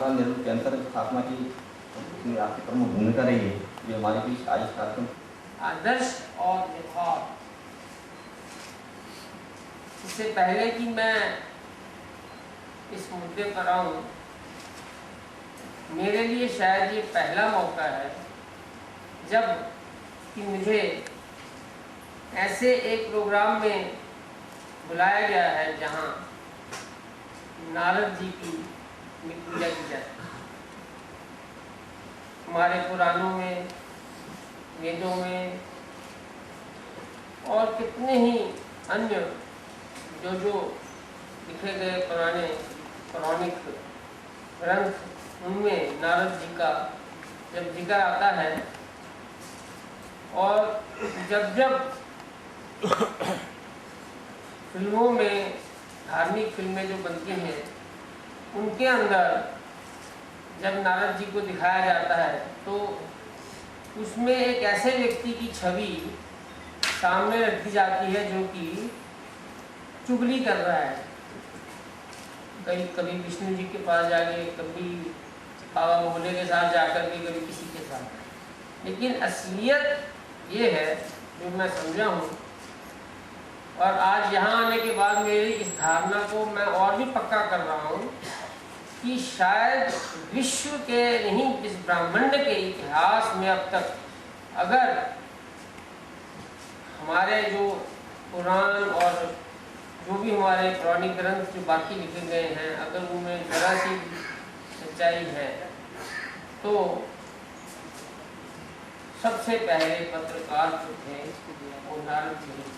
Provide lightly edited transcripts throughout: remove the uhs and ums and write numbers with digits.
नेहरू के अंतर स्थापना की आपकी प्रमुख भूमिका रही है, जो हमारे बीच आज कार्यक्रम आदर्श और यथार्थ। इससे पहले कि मैं इस मुद्दे पर आऊं, मेरे लिए शायद ये पहला मौका है जब कि मुझे ऐसे एक प्रोग्राम में बुलाया गया है जहां नारद जी की पूजा की जाती है। हमारे पुराणों में, वेदों में और कितने ही अन्य जो लिखे गए पुराने पौराणिक ग्रंथ, उनमें नारद जी का जब जिक्र आता है और जब फिल्मों में, धार्मिक फिल्में जो बनती हैं, उनके अंदर जब नारद जी को दिखाया जाता है तो उसमें एक ऐसे व्यक्ति की छवि सामने रखी जाती है जो कि चुगली कर रहा है। कभी विष्णु जी के पास जाके, कभी बाबा भोले के साथ जाकर के, कभी किसी के साथ। लेकिन असलियत ये है जो मैं समझा हूँ, और आज यहाँ आने के बाद मेरी इस धारणा को मैं और भी पक्का कर रहा हूँ कि शायद विश्व के नहीं, इस ब्रह्मांड के इतिहास में अब तक अगर हमारे जो पुराण और जो भी हमारे पौराणिक ग्रंथ जो बाकी लिखे गए हैं, अगर उनमें जरा सी सच्चाई है तो सबसे पहले पत्रकार जो थे वो नारद जी थे।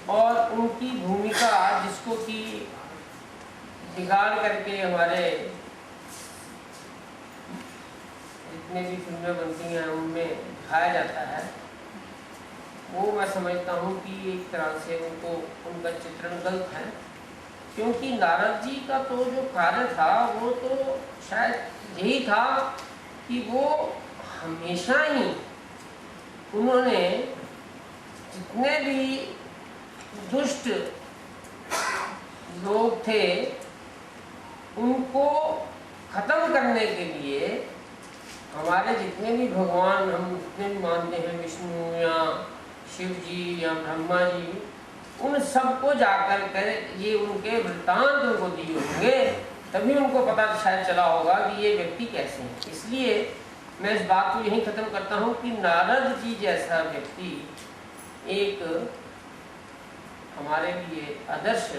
और उनकी भूमिका, जिसको कि बिगाड़ करके हमारे जितने भी फिल्में बनती हैं उनमें दिखाया जाता है, वो मैं समझता हूँ कि एक तरह से उनका चित्रण गलत है। क्योंकि नारद जी का तो जो कार्य था वो तो शायद यही था कि वो हमेशा ही उन्होंने जितने भी दुष्ट लोग थे उनको खत्म करने के लिए हमारे जितने भी भगवान हम जितने भी मानते हैं, विष्णु या शिव जी या ब्रह्मा जी, उन सबको जाकर कर ये उनके वृत्तांत उनको दिए होंगे, तभी उनको पता शायद चला होगा कि ये व्यक्ति कैसे हैं। इसलिए मैं इस बात को यहीं खत्म करता हूँ कि नारद जी जैसा व्यक्ति एक हमारे लिए आदर्श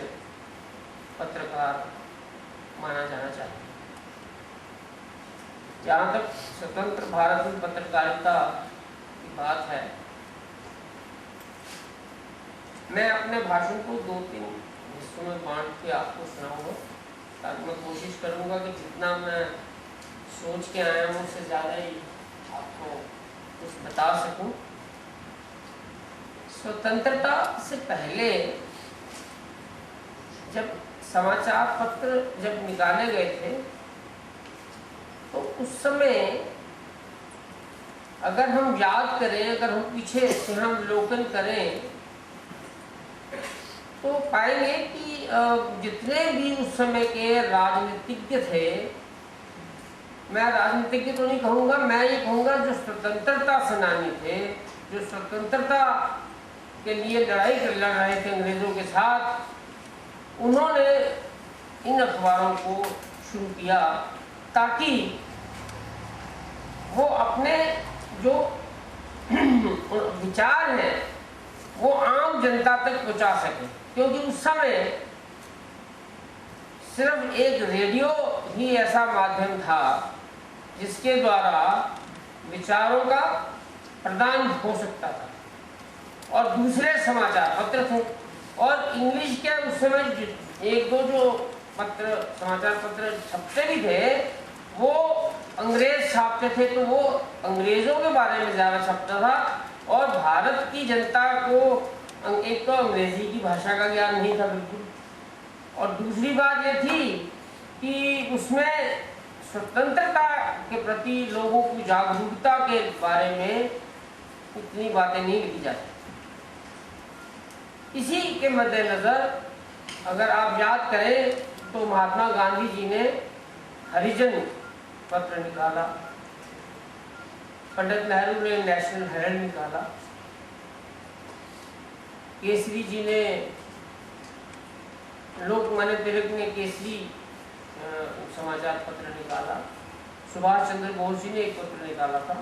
पत्रकार माना जाना चाहिए। जहाँ तक स्वतंत्र भारत में पत्रकारिता की बात है, मैं अपने भाषण को 2-3 हिस्सों में बांट के आपको सुनाऊंगा, ताकि मैं कोशिश करूंगा कि जितना मैं सोच के आया हूँ उससे ज़्यादा ही आपको कुछ बता सकूं। स्वतंत्रता से पहले जब समाचार पत्र जब निकाले गए थे तो उस समय अगर हम याद करें, अगर हम पीछे से हम अवलोकन करें तो पाएंगे कि जितने भी उस समय के राजनीतिज्ञ थे, मैं राजनीतिज्ञ तो नहीं कहूँगा, मैं ये कहूँगा जो स्वतंत्रता सेनानी थे, जो स्वतंत्रता के लिए लड़ रहे थे अंग्रेज़ों के साथ, उन्होंने इन अखबारों को शुरू किया ताकि वो अपने जो विचार हैं वो आम जनता तक पहुंचा सके। क्योंकि उस समय सिर्फ एक रेडियो ही ऐसा माध्यम था जिसके द्वारा विचारों का प्रदान हो सकता था, और दूसरे समाचार पत्र थे, और इंग्लिश के उस समय एक दो जो पत्र, समाचार पत्र छपते भी थे वो अंग्रेज छापते थे, तो वो अंग्रेजों के बारे में ज़्यादा छपता था, और भारत की जनता को एक तो अंग्रेजी की भाषा का ज्ञान नहीं था बिल्कुल, और दूसरी बात ये थी कि उसमें स्वतंत्रता के प्रति लोगों की जागरूकता के बारे में इतनी बातें नहीं लिखी जाती। इसी के मद्देनजर अगर आप याद करें तो महात्मा गांधी जी ने हरिजन पत्र निकाला, पंडित नेहरू ने नेशनल हेराल्ड निकाला, केसरी जी ने, लोकमान्य तिलक ने केसरी समाचार पत्र निकाला, सुभाष चंद्र बोस जी ने एक पत्र निकाला था।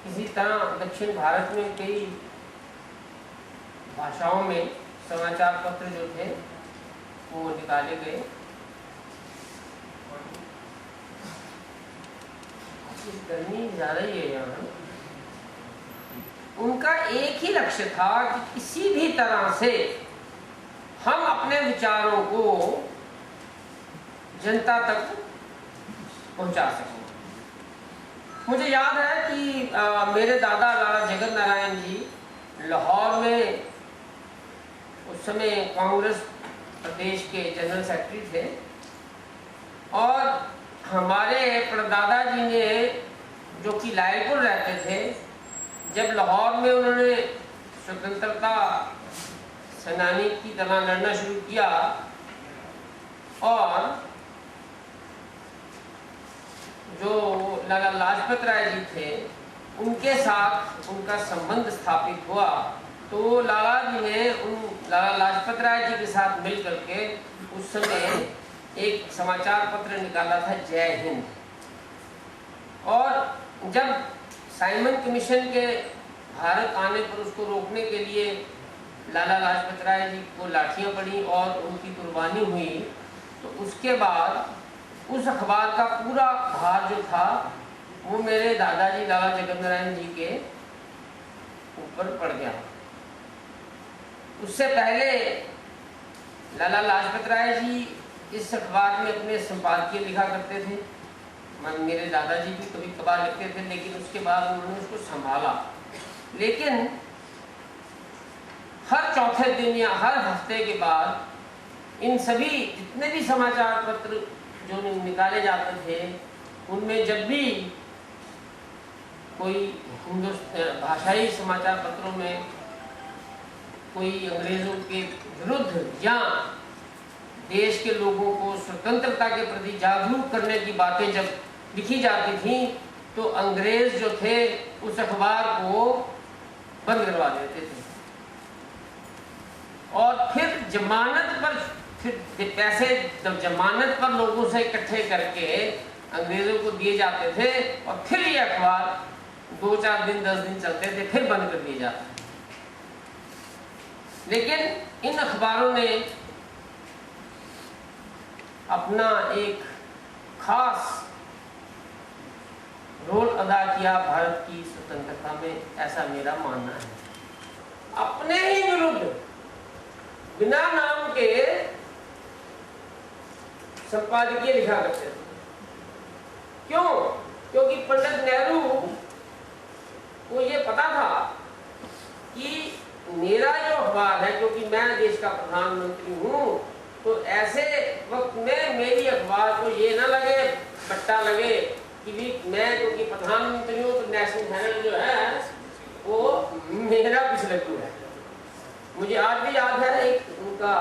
इसी तरह दक्षिण भारत में कई भाषाओं में समाचार पत्र जो थे वो निकाले गए। गर्मी ज़्यादा ही है यहाँ। उनका एक ही लक्ष्य था कि किसी भी तरह से हम अपने विचारों को जनता तक पहुंचा सकें। मुझे याद है कि मेरे दादा लाला जगत नारायण जी लाहौर में उस समय कांग्रेस प्रदेश के जनरल सेक्रेटरी थे, और हमारे परदादा जी ने, जो कि लायलपुर रहते थे, जब लाहौर में उन्होंने स्वतंत्रता सेनानी की तरह लड़ना शुरू किया और जो लाला लाजपत राय जी थे उनके साथ उनका संबंध स्थापित हुआ, तो लाला जी ने लाला लाजपत राय जी के साथ मिल करके उस समय एक समाचार पत्र निकाला था, जय हिंद। और जब साइमन कमीशन के भारत आने पर उसको रोकने के लिए लाला लाजपत राय जी को लाठियां पड़ी और उनकी कुर्बानी हुई, तो उसके बाद उस अखबार का पूरा भार जो था वो मेरे दादाजी लाला जगत नारायण जी के ऊपर पड़ गया। उससे पहले लाला लाजपत राय जी इस अखबार में अपने संपादकीय लिखा करते थे, मेरे दादाजी भी कभी कभार लिखते थे, लेकिन उसके बाद उन्होंने उसको संभाला। लेकिन हर चौथे दिन या हर हफ्ते के बाद इन सभी जितने भी समाचार पत्र जो निकाले जाते थे, उनमें जब भी कोई भाषाई समाचार पत्रों में कोई अंग्रेजों के विरुद्ध या देश के लोगों को स्वतंत्रता के प्रति जागरूक करने की बातें जब लिखी जाती थी, तो अंग्रेज जो थे उस अखबार को बंद करवा देते थे, और फिर जमानत पर फिर पैसे जब जमानत पर लोगों से इकट्ठे करके अंग्रेजों को दिए जाते थे, और फिर ये अखबार 2-4 दिन 10 दिन चलते थे, फिर बंद कर दिए जाते थे। लेकिन इन अखबारों ने अपना एक खास रोल अदा किया भारत की स्वतंत्रता में, ऐसा मेरा मानना है। अपने ही विरुद्ध बिना नाम के संपादकीय लिखा करते थे। क्यों? क्योंकि पंडित नेहरू को ये पता था कि मेरा जो अखबार है, क्योंकि मैं देश का प्रधानमंत्री हूँ, तो ऐसे वक्त में मेरी अखबार को ये ना लगे, बट्टा लगे कि भी मैं क्योंकि प्रधानमंत्री हूँ तो नेशनल हेराल्ड जो है वो मेरा पिछलग्गू है। मुझे आज भी याद है एक उनका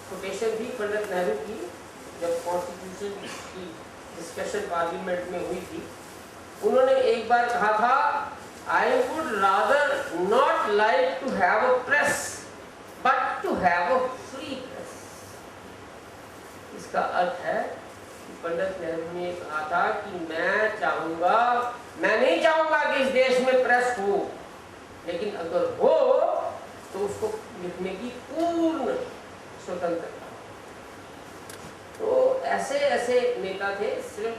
कोटेशन थी पंडित नेहरू की, जब कॉन्स्टिट्यूशन की डिस्कशन पार्लियामेंट में हुई थी। उन्होंने एक बार कहा था, I would rather not like to have a press but to have a free press. इसका अर्थ है कि पंडित नेहरू ने कहा था कि मैं नहीं चाहूंगा कि इस देश में प्रेस हो, लेकिन अगर हो तो उसको लिखने की पूर्ण स्वतंत्रता। तो ऐसे ऐसे नेता थे। सिर्फ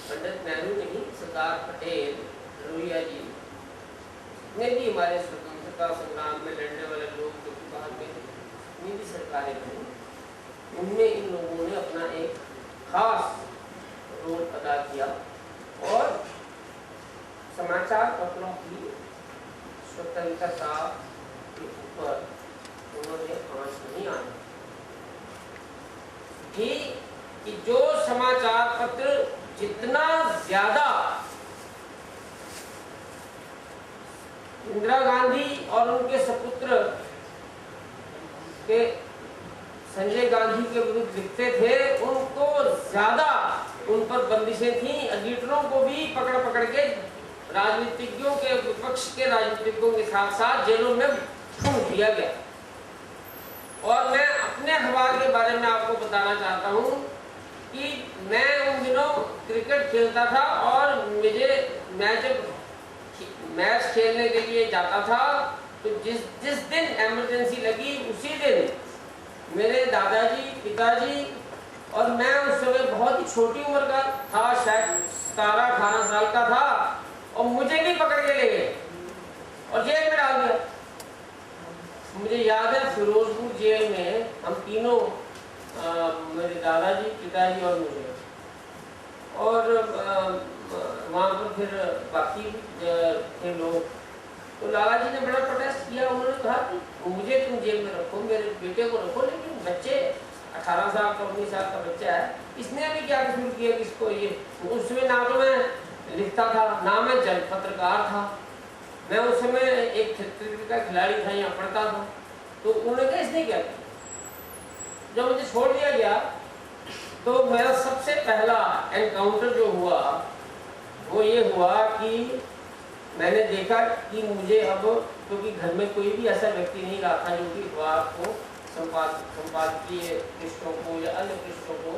पंडित नेहरू नहीं, सरदार पटेल, रोहिया जी ने भी हमारे स्वतंत्रता संग्राम में लड़ने वाले लोग जो कि बाहर में जितनी भी सरकारें बनी, उनमें इन लोगों ने अपना एक खास रोल अदा किया, और समाचार पत्रों की स्वतंत्रता के ऊपर उन्होंने आंच नहीं आने दी कि जो समाचार पत्र जितना ज्यादा इंदिरा गांधी और उनके सपुत्र के संजय गांधी के विरुद्ध लिखते थे उनको ज्यादा उन पर बंदिशें थी। एडिटरों को भी पकड़ पकड़ के राजनीतिज्ञों के, विपक्ष के राजनीतिज्ञों के साथ साथ जेलों में फूंक दिया गया। और मैं अपने अखबार के बारे में आपको बताना चाहता हूँ कि मैं उन दिनों क्रिकेट खेलता था और मैं जब मैच खेलने के लिए जाता था तो जिस दिन इमरजेंसी लगी उसी दिन मेरे दादाजी, पिताजी और मैं उस समय बहुत ही छोटी उम्र का था, शायद 17-18 साल का था, और मुझे भी पकड़ के ले गए और जेल में डाल दिया। मुझे याद है फिरोजपुर जेल में हम तीनों, मेरे दादाजी, पिताजी और मुझे, और वहाँ पर फिर बाकी थे लोग। तो लाला जी ने बड़ा प्रोटेस्ट किया। उन्होंने कहा कि मुझे तुम जेल में रखो, मेरे बेटे को रखो, लेकिन बच्चे 18 साल का 19 साल का बच्चा है, इसने अभी क्या कसूर किया किसको ये। उसमें ना तो मैं लिखता था ना मैं जन पत्रकार था, मैं उस समय एक क्रिकेट का खिलाड़ी था, यहाँ पढ़ता था। तो उन्होंने कहा इसने क्या किया। जब मुझे छोड़ दिया गया तो मेरा सबसे पहला एनकाउंटर जो हुआ वो ये हुआ कि मैंने देखा कि मुझे अब, क्योंकि घर में कोई भी ऐसा व्यक्ति नहीं रहा था जो कि अखबार को, संपादकीय पृष्ठों को या अन्य पृष्ठों को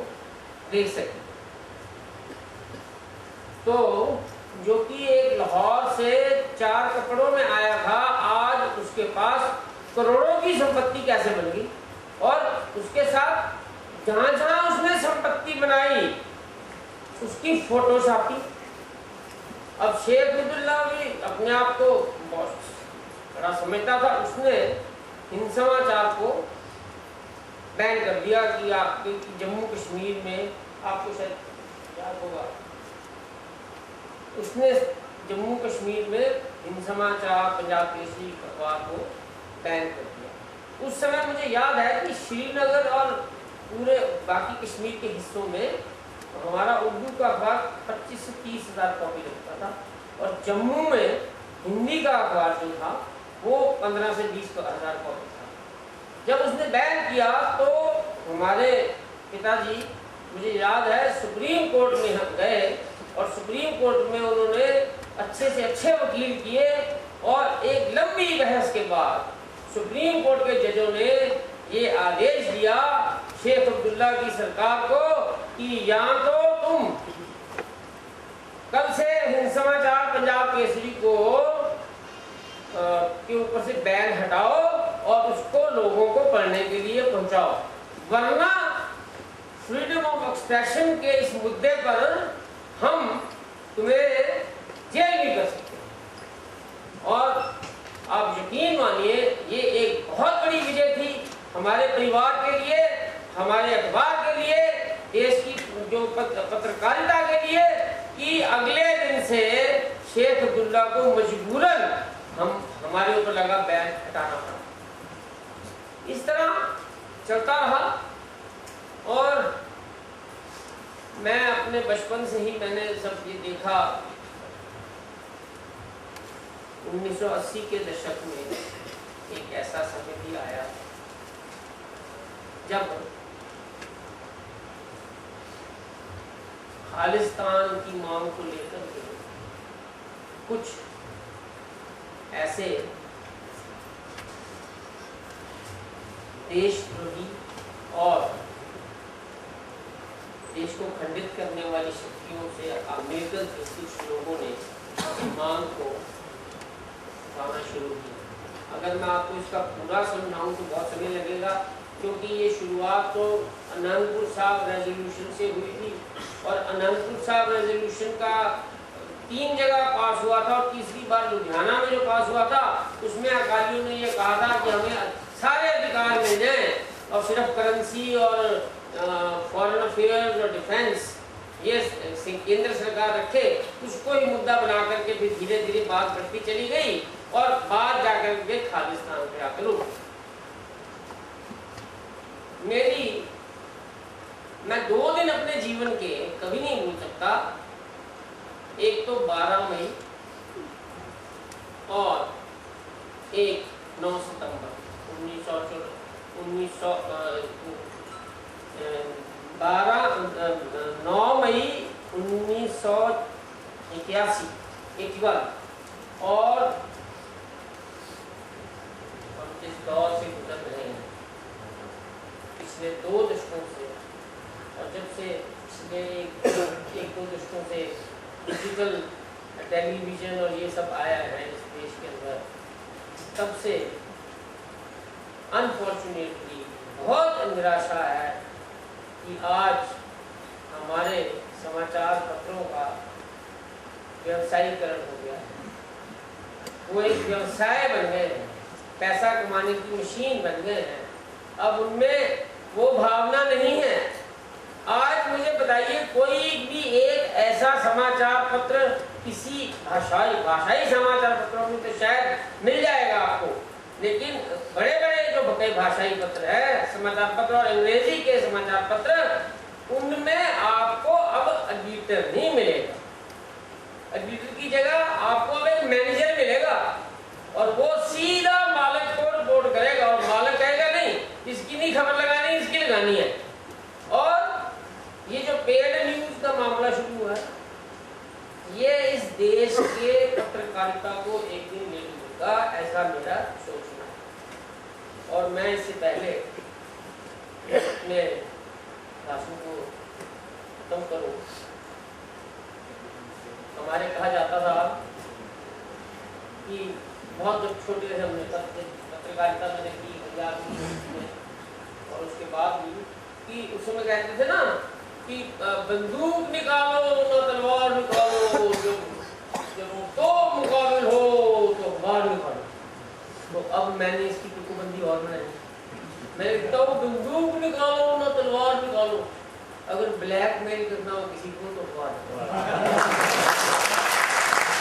देख सके। तो जो कि एक लाहौर से 4 कपड़ों में आया था, आज उसके पास करोड़ों की संपत्ति कैसे बन गई। और उसके साथ जहां जहां उसने संपत्ति बनाई उसकी फोटो छापी। अब शेख अब्दुल्ला भी अपने आप को बहुत बड़ा समझता था, उसने हिंद समाचार को बैन कर दिया कि आपके जम्मू कश्मीर में, आपको शायद याद होगा, उसने जम्मू कश्मीर में हिंद समाचार, पंजाब केसरी अखबार को बैन कर दिया। उस समय मुझे याद है कि श्रीनगर और पूरे बाकी कश्मीर के हिस्सों में हमारा उर्दू का अखबार 25 से 30 हज़ार कॉपी लगता था, और जम्मू में हिंदी का अखबार जो था वो 15 से 20 हज़ार कॉपी था। जब उसने बैन किया तो हमारे पिताजी, मुझे याद है, सुप्रीम कोर्ट में हम गए और सुप्रीम कोर्ट में उन्होंने अच्छे से अच्छे वकील किए और एक लंबी बहस के बाद सुप्रीम कोर्ट के जजों ने ये आदेश दिया शेख अब्दुल्ला की सरकार को कि या तो तुम कल से हिंद समाचार, पंजाब केसरी को के ऊपर से बैन हटाओ और उसको लोगों को पढ़ने के लिए पहुंचाओ, वरना फ्रीडम ऑफ एक्सप्रेशन के इस मुद्दे पर हम तुम्हें जेल नहीं कर सकते। और आप यकीन मानिए ये एक बहुत बड़ी विजय थी हमारे परिवार के लिए, हमारे अखबार के लिए, देश की जो पत्रकारिता के लिए, कि अगले दिन से शेख अब्दुल्ला को मजबूरन हमारे ऊपर लगा बैन हटाना पड़ा। इस तरह चलता रहा और मैं अपने बचपन से ही मैंने सब ये देखा। 1980 के दशक में एक ऐसा समय भी आया जब खालिस्तान की मांग को लेकर के कुछ ऐसे देशद्रोही और देश को खंडित करने वाली शक्तियों से मिलकर कुछ लोगों ने मांग को उठाना शुरू किया। अगर मैं आपको इसका पूरा समझाऊं तो बहुत समय लगेगा, क्योंकि ये शुरुआत तो अनंतपुर साहब रेजोल्यूशन से हुई थी और अनंतपुर साहब रेजोल्यूशन का 3 जगह पास हुआ था और तीसरी बार लुधियाना में जो पास हुआ था उसमें अकालियों ने ये कहा था कि हमें सारे अधिकार मिल जाए और सिर्फ करेंसी और फॉरेन अफेयर्स और डिफेंस ये केंद्र सरकार रखे, उसको ही मुद्दा बना करके फिर धीरे धीरे बात बढ़ती चली गई और बात जाकर के खालिस्तान पे आकर रुक। मैं 2 दिन अपने जीवन के कभी नहीं भूल सकता। एक तो 12 मई और एक 9 सितंबर 1974। 9 मई 1981 और हम जिस दौर से गुजर रहे हैं पिछले 2 दशकों से, और जब से पिछले एक दो दशकों से डिजिटल टेलीविज़न और ये सब आया है इस देश के अंदर, तब से अनफॉर्चुनेटली बहुत निराशा है कि आज हमारे समाचार पत्रों का व्यवसायीकरण हो गया है। वो एक व्यवसाय बन गए हैं, पैसा कमाने की मशीन बन गए हैं। अब उनमें वो भावना नहीं है। आज मुझे बताइए कोई भी एक ऐसा समाचार पत्र किसी भाषाई समाचार पत्रों में तो शायद मिल जाएगा आपको, लेकिन बड़े बड़े जो कई भाषाई पत्र है समाचार पत्र और अंग्रेजी के समाचार पत्र, उनमें आपको अब एडिटर नहीं मिलेगा। एडिटर की जगह आपको अब एक मैनेजर मिलेगा और वो सीधा मालिक को रिपोर्ट करेगा और मालिक कहेगा नहीं इसकी नहीं खबर लगानी, इसकी लगानी है। और ये जो पेड न्यूज का मामला शुरू हुआ है, ये इस देश के पत्रकारिता को एक दिन ले लूंगा, ऐसा मेरा सोचना है। और मैं इससे पहले अपने भाषण को खत्म करूं, हमारे कहा जाता था कि बहुत छोटे से हमने पत्रकारिता मैंने की पंजाब में, और उसके बाद भी कि उस समय कहते थे ना कि बंदूक निकालो ना तलवार निकालो, जब तो मुकाबिल हो तो बाहर निकालो। तो अब मैंने इसकी तुकबंदी और बनाई, मैं कहता हूँ बंदूक निकालो ना तलवार निकालो, अगर ब्लैकमेल करना हो किसी को तो बाहर